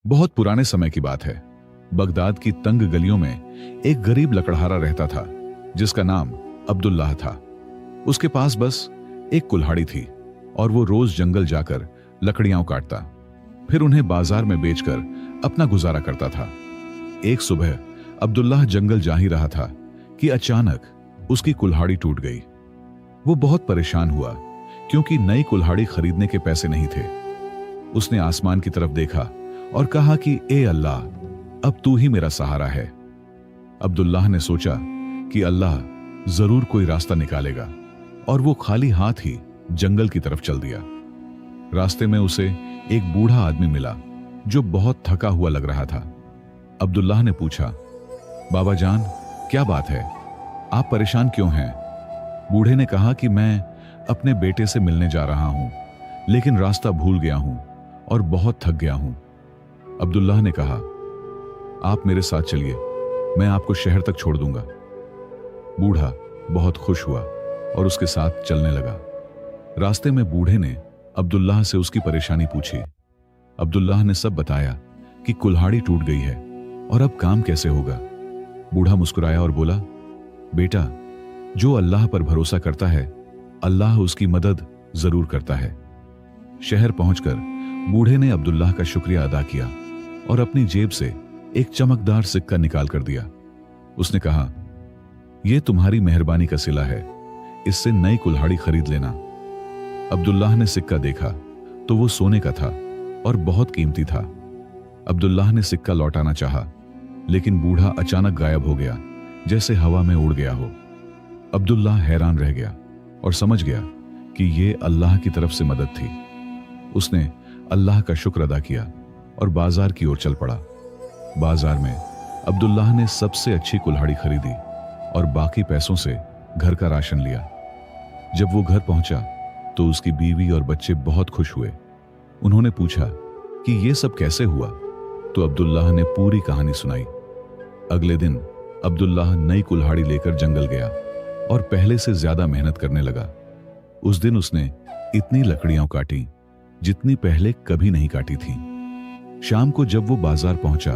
बहुत पुराने समय की बात है। बगदाद की तंग गलियों में एक गरीब लकड़हारा रहता था जिसका नाम अब्दुल्लाह था। उसके पास बस एक कुल्हाड़ी थी और वो रोज जंगल जाकर लकड़ियां काटता, फिर उन्हें बाजार में बेचकर अपना गुजारा करता था। एक सुबह अब्दुल्लाह जंगल जा ही रहा था कि अचानक उसकी कुल्हाड़ी टूट गई। वो बहुत परेशान हुआ क्योंकि नई कुल्हाड़ी खरीदने के पैसे नहीं थे। उसने आसमान की तरफ देखा और कहा कि ए अल्लाह, अब तू ही मेरा सहारा है। अब्दुल्लाह ने सोचा कि अल्लाह जरूर कोई रास्ता निकालेगा और वो खाली हाथ ही जंगल की तरफ चल दिया। रास्ते में उसे एक बूढ़ा आदमी मिला जो बहुत थका हुआ लग रहा था। अब्दुल्लाह ने पूछा, बाबा जान, क्या बात है, आप परेशान क्यों हैं? बूढ़े ने कहा कि मैं अपने बेटे से मिलने जा रहा हूं, लेकिन रास्ता भूल गया हूं और बहुत थक गया हूं। अब्दुल्लाह ने कहा, आप मेरे साथ चलिए, मैं आपको शहर तक छोड़ दूंगा। बूढ़ा बहुत खुश हुआ और उसके साथ चलने लगा। रास्ते में बूढ़े ने अब्दुल्लाह से उसकी परेशानी पूछी। अब्दुल्लाह ने सब बताया कि कुल्हाड़ी टूट गई है और अब काम कैसे होगा। बूढ़ा मुस्कुराया और बोला, बेटा, जो अल्लाह पर भरोसा करता है, अल्लाह उसकी मदद जरूर करता है। शहर पहुंचकर बूढ़े ने अब्दुल्लाह का शुक्रिया अदा किया और अपनी जेब से एक चमकदार सिक्का निकाल कर दिया। उसने कहा, यह तुम्हारी मेहरबानी का सिला है, इससे नई कुल्हाड़ी खरीद लेना। अब्दुल्लाह ने सिक्का देखा तो वो सोने का था और बहुत कीमती था। अब्दुल्लाह ने सिक्का लौटाना चाहा, लेकिन बूढ़ा अचानक गायब हो गया, जैसे हवा में उड़ गया हो। अब्दुल्लाह हैरान रह गया और समझ गया कि यह अल्लाह की तरफ से मदद थी। उसने अल्लाह का शुक्र अदा किया और बाजार की ओर चल पड़ा। बाजार में अब्दुल्लाह ने सबसे अच्छी कुल्हाड़ी खरीदी और बाकी पैसों से घर का राशन लिया। जब वो घर पहुंचा तो उसकी बीवी और बच्चे बहुत खुश हुए। उन्होंने पूछा कि ये सब कैसे हुआ, तो अब्दुल्लाह ने पूरी कहानी सुनाई। अगले दिन अब्दुल्लाह नई कुल्हाड़ी लेकर जंगल गया और पहले से ज्यादा मेहनत करने लगा। उस दिन उसने इतनी लकड़ियां काटी जितनी पहले कभी नहीं काटी थी। शाम को जब वो बाजार पहुंचा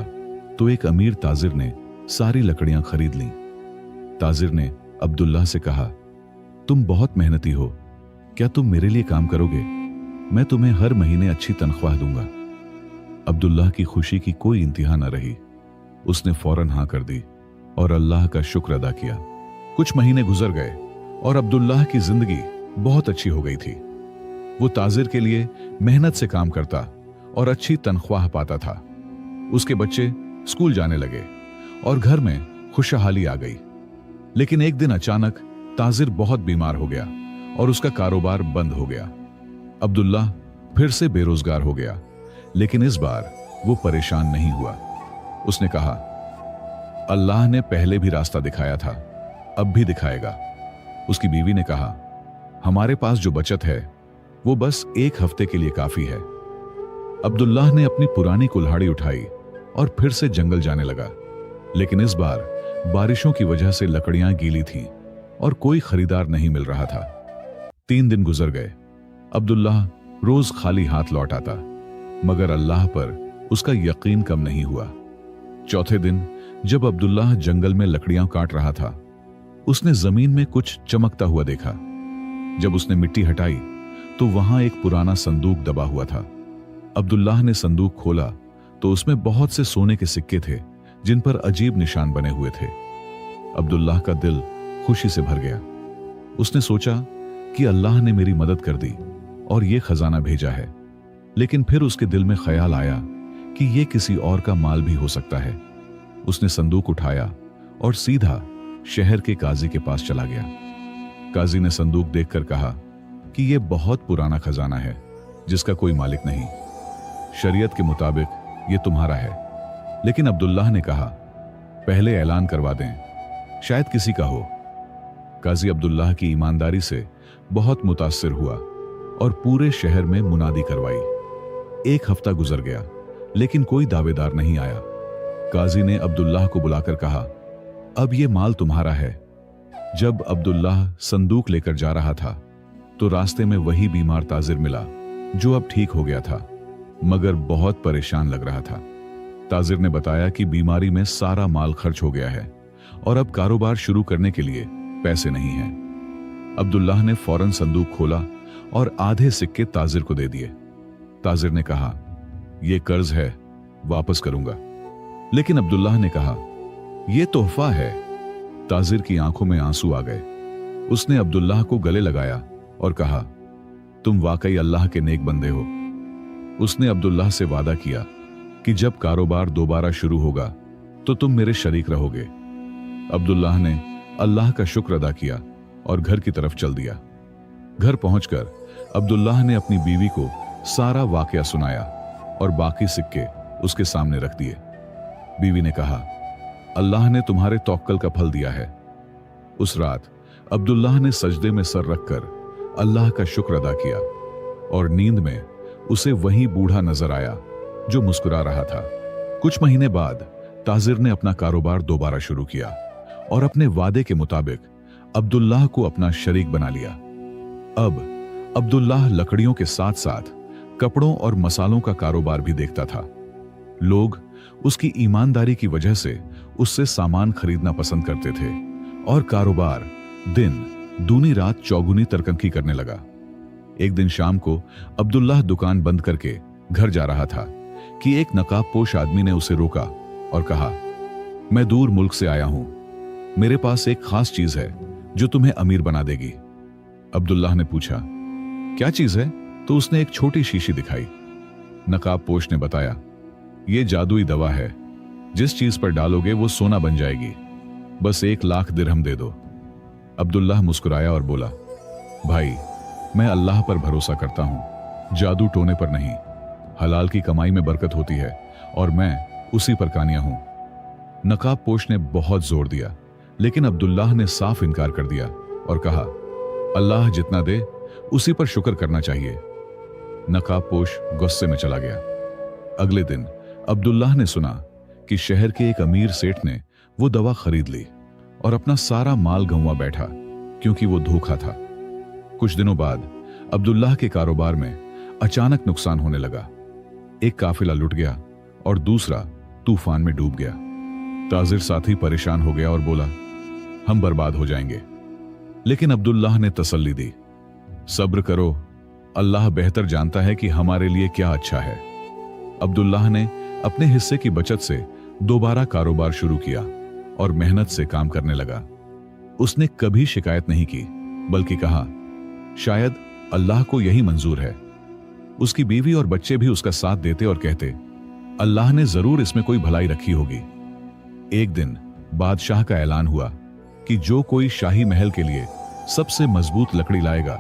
तो एक अमीर ताजिर ने सारी लकड़ियां खरीद लीं। ताजिर ने अब्दुल्लाह से कहा, तुम बहुत मेहनती हो, क्या तुम मेरे लिए काम करोगे? मैं तुम्हें हर महीने अच्छी तनख्वाह दूंगा। अब्दुल्लाह की खुशी की कोई इंतहा न रही। उसने फौरन हां कर दी और अल्लाह का शुक्र अदा किया। कुछ महीने गुजर गए और अब्दुल्लाह की जिंदगी बहुत अच्छी हो गई थी। वो ताजिर के लिए मेहनत से काम करता और अच्छी तनख्वाह पाता था। उसके बच्चे स्कूल जाने लगे और घर में खुशहाली आ गई। लेकिन एक दिन अचानक ताजिर बहुत बीमार हो गया और उसका कारोबार बंद हो गया। अब्दुल्लाह फिर से बेरोजगार हो गया, लेकिन इस बार वो परेशान नहीं हुआ। उसने कहा, अल्लाह ने पहले भी रास्ता दिखाया था, अब भी दिखाएगा। उसकी बीवी ने कहा, हमारे पास जो बचत है वो बस एक हफ्ते के लिए काफी है। अब्दुल्लाह ने अपनी पुरानी कुल्हाड़ी उठाई और फिर से जंगल जाने लगा, लेकिन इस बार बारिशों की वजह से लकड़ियां गीली थीं और कोई खरीदार नहीं मिल रहा था। 3 दिन गुजर गए। अब्दुल्लाह रोज खाली हाथ लौट आता, मगर अल्लाह पर उसका यकीन कम नहीं हुआ। चौथे दिन जब अब्दुल्लाह जंगल में लकड़ियां काट रहा था, उसने जमीन में कुछ चमकता हुआ देखा। जब उसने मिट्टी हटाई तो वहां एक पुराना संदूक दबा हुआ था। अब्दुल्लाह ने संदूक खोला तो उसमें बहुत से सोने के सिक्के थे जिन पर अजीब निशान बने हुए थे। अब्दुल्लाह का दिल खुशी से भर गया। उसने सोचा कि अल्लाह ने मेरी मदद कर दी और यह खजाना भेजा है। लेकिन फिर उसके दिल में ख्याल आया कि यह किसी और का माल भी हो सकता है। उसने संदूक उठाया और सीधा शहर के काजी के पास चला गया। काजी ने संदूक देखकर कहा कि यह बहुत पुराना खजाना है जिसका कोई मालिक नहीं। शरीयत के मुताबिक यह तुम्हारा है। लेकिन अब्दुल्लाह ने कहा, पहले ऐलान करवा दें, शायद किसी का हो। काजी अब्दुल्लाह की ईमानदारी से बहुत मुतासिर हुआ और पूरे शहर में मुनादी करवाई। 1 हफ्ता गुजर गया, लेकिन कोई दावेदार नहीं आया। काजी ने अब्दुल्लाह को बुलाकर कहा, अब यह माल तुम्हारा है। जब अब्दुल्लाह संदूक लेकर जा रहा था तो रास्ते में वही बीमार ताजिर मिला जो अब ठीक हो गया था, मगर बहुत परेशान लग रहा था। ताजिर ने बताया कि बीमारी में सारा माल खर्च हो गया है और अब कारोबार शुरू करने के लिए पैसे नहीं हैं। अब्दुल्लाह ने फौरन संदूक खोला और आधे सिक्के ताजिर को दे दिए। ताजिर ने कहा, यह कर्ज है, वापस करूंगा। लेकिन अब्दुल्लाह ने कहा, यह तोहफा है। ताजिर की आंखों में आंसू आ गए। उसने अब्दुल्लाह को गले लगाया और कहा, तुम वाकई अल्लाह के नेक बंदे हो। उसने अब्दुल्लाह से वादा किया कि जब कारोबार दोबारा शुरू होगा तो तुम मेरे शरीक रहोगे। अब्दुल्लाह ने अल्लाह का शुक्र अदा किया और घर की तरफ चल दिया। घर पहुंचकर अब्दुल्लाह ने अपनी बीवी को सारा वाकया सुनाया और बाकी सिक्के उसके सामने रख दिए। बीवी ने कहा, अल्लाह ने तुम्हारे तौक्कल का फल दिया है। उस रात अब्दुल्लाह ने सजदे में सर रखकर अल्लाह का शुक्र अदा किया और नींद में उसे वही बूढ़ा नजर आया जो मुस्कुरा रहा था। कुछ महीने बाद ताजिर ने अपना कारोबार दोबारा शुरू किया और अपने वादे के मुताबिक अब्दुल्लाह को अपना शरीक बना लिया। अब अब्दुल्लाह लकड़ियों के साथ साथ कपड़ों और मसालों का कारोबार भी देखता था। लोग उसकी ईमानदारी की वजह से उससे सामान खरीदना पसंद करते थे और कारोबार दिन दूनी रात चौगुनी तरक्की करने लगा। एक दिन शाम को अब्दुल्लाह दुकान बंद करके घर जा रहा था कि एक नकाबपोश आदमी ने उसे रोका और कहा, मैं दूर मुल्क से आया हूं, मेरे पास एक खास चीज है जो तुम्हें अमीर बना देगी। अब्दुल्लाह ने पूछा, क्या चीज है? तो उसने एक छोटी शीशी दिखाई। नकाबपोश ने बताया, यह जादुई दवा है, जिस चीज पर डालोगे वो सोना बन जाएगी, बस 1,00,000 दिरहम दे दो। अब्दुल्लाह मुस्कुराया और बोला, भाई मैं अल्लाह पर भरोसा करता हूं, जादू टोने पर नहीं। हलाल की कमाई में बरकत होती है और मैं उसी पर कानिया हूं। नकाबपोश ने बहुत जोर दिया, लेकिन अब्दुल्लाह ने साफ इनकार कर दिया और कहा, अल्लाह जितना दे उसी पर शुक्र करना चाहिए। नकाबपोश गुस्से में चला गया। अगले दिन अब्दुल्लाह ने सुना कि शहर के एक अमीर सेठ ने वो दवा खरीद ली और अपना सारा माल गंवा बैठा, क्योंकि वो धोखा था। कुछ दिनों बाद अब्दुल्लाह के कारोबार में अचानक नुकसान होने लगा। एक काफिला लुट गया और दूसरा तूफान में डूब गया। ताजिर साथी परेशान हो गया और बोला, हम बर्बाद हो जाएंगे। लेकिन अब्दुल्लाह ने तसल्ली दी, सब्र करो, अल्लाह बेहतर जानता है कि हमारे लिए क्या अच्छा है। अब्दुल्लाह ने अपने हिस्से की बचत से दोबारा कारोबार शुरू किया और मेहनत से काम करने लगा। उसने कभी शिकायत नहीं की, बल्कि कहा, शायद अल्लाह को यही मंजूर है। उसकी बीवी और बच्चे भी उसका साथ देते और कहते, अल्लाह ने जरूर इसमें कोई भलाई रखी होगी। एक दिन बादशाह का ऐलान हुआ कि जो कोई शाही महल के लिए सबसे मजबूत लकड़ी लाएगा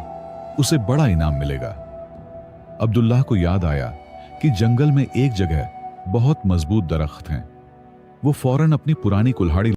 उसे बड़ा इनाम मिलेगा। अब्दुल्लाह को याद आया कि जंगल में एक जगह बहुत मजबूत दरख्त हैं। वो फौरन अपनी पुरानी कुल्हाड़ी